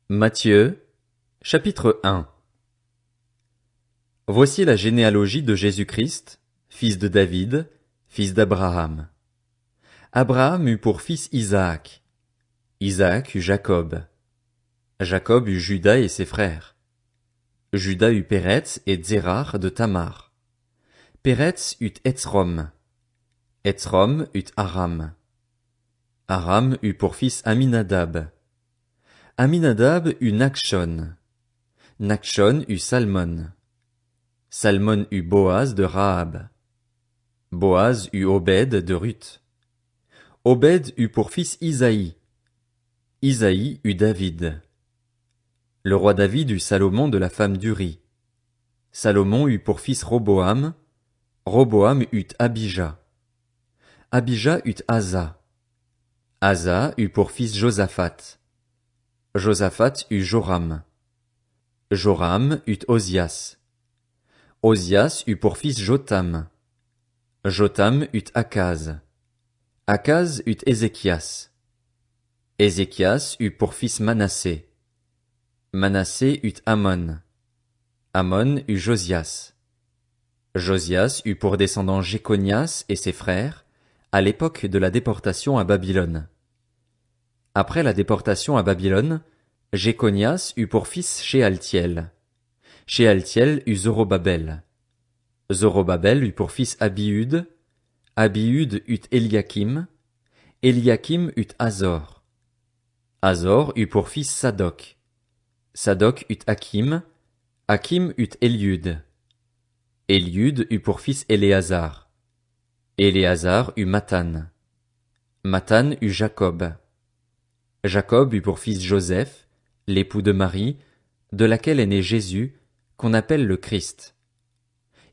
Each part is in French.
Matthieu, chapitre 1. Voici la généalogie de Jésus-Christ, fils de David, fils d'Abraham. Abraham eut pour fils Isaac. Isaac eut Jacob. Jacob eut Juda et ses frères. Juda eut Péretz et Zérar de Tamar. Péretz eut Hetzrom. Hetzrom eut Aram. Aram eut pour fils Aminadab. Aminadab eut Nachshon. Nachshon eut Salmon. Salmon eut Boaz de Rahab. Boaz eut Obed de Ruth. Obed eut pour fils Isaïe. Isaïe eut David. Le roi David eut Salomon de la femme d'Uri. Salomon eut pour fils Roboam. Roboam eut Abijah. Abijah eut Asa. Asa eut pour fils Josaphat. Josaphat eut Joram. Joram eut Ozias. Ozias eut pour fils Jotham. Jotham eut Akaz. Akaz eut Ézéchias. Ézéchias eut pour fils Manassé. Manassé eut Amon. Amon eut Josias. Josias eut pour descendant Jéconias et ses frères, à l'époque de la déportation à Babylone. Après la déportation à Babylone, Jéconias eut pour fils Shealtiel. Shealtiel eut Zorobabel. Zorobabel eut pour fils Abiud. Abiud eut Eliakim. Eliakim eut Azor. Azor eut pour fils Sadoc. Sadoc eut Hakim. Hakim eut Eliud. Eliud eut pour fils Éléazar. Éléazar eut Mathan. Mathan eut Jacob. Jacob eut pour fils Joseph, l'époux de Marie, de laquelle est né Jésus, qu'on appelle le Christ.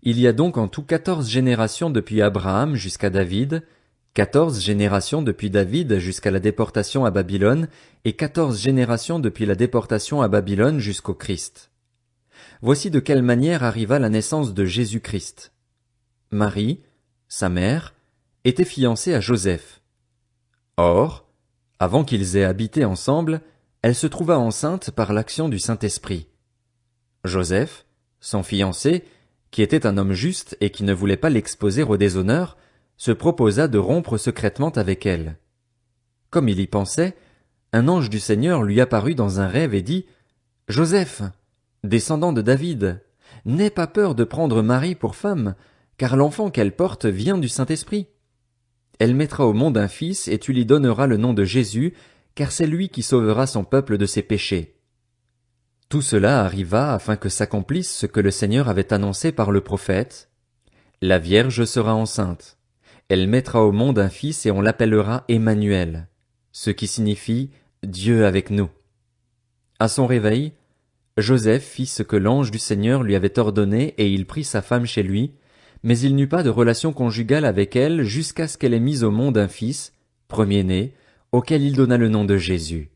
Il y a donc en tout 14 générations depuis Abraham jusqu'à David, 14 générations depuis David jusqu'à la déportation à Babylone, et 14 générations depuis la déportation à Babylone jusqu'au Christ. Voici de quelle manière arriva la naissance de Jésus-Christ. Marie, sa mère, était fiancée à Joseph. Or, avant qu'ils aient habité ensemble, elle se trouva enceinte par l'action du Saint-Esprit. Joseph, son fiancé, qui était un homme juste et qui ne voulait pas l'exposer au déshonneur, se proposa de rompre secrètement avec elle. Comme il y pensait, un ange du Seigneur lui apparut dans un rêve et dit: « Joseph, descendant de David, n'aie pas peur de prendre Marie pour femme, car l'enfant qu'elle porte vient du Saint-Esprit. Elle mettra au monde un fils et tu lui donneras le nom de Jésus, car c'est lui qui sauvera son peuple de ses péchés. » Tout cela arriva afin que s'accomplisse ce que le Seigneur avait annoncé par le prophète. La Vierge sera enceinte. Elle mettra au monde un fils et on l'appellera Emmanuel, ce qui signifie Dieu avec nous. À son réveil, Joseph fit ce que l'ange du Seigneur lui avait ordonné et il prit sa femme chez lui, mais il n'eut pas de relation conjugale avec elle jusqu'à ce qu'elle ait mis au monde un fils, premier-né, auquel il donna le nom de Jésus.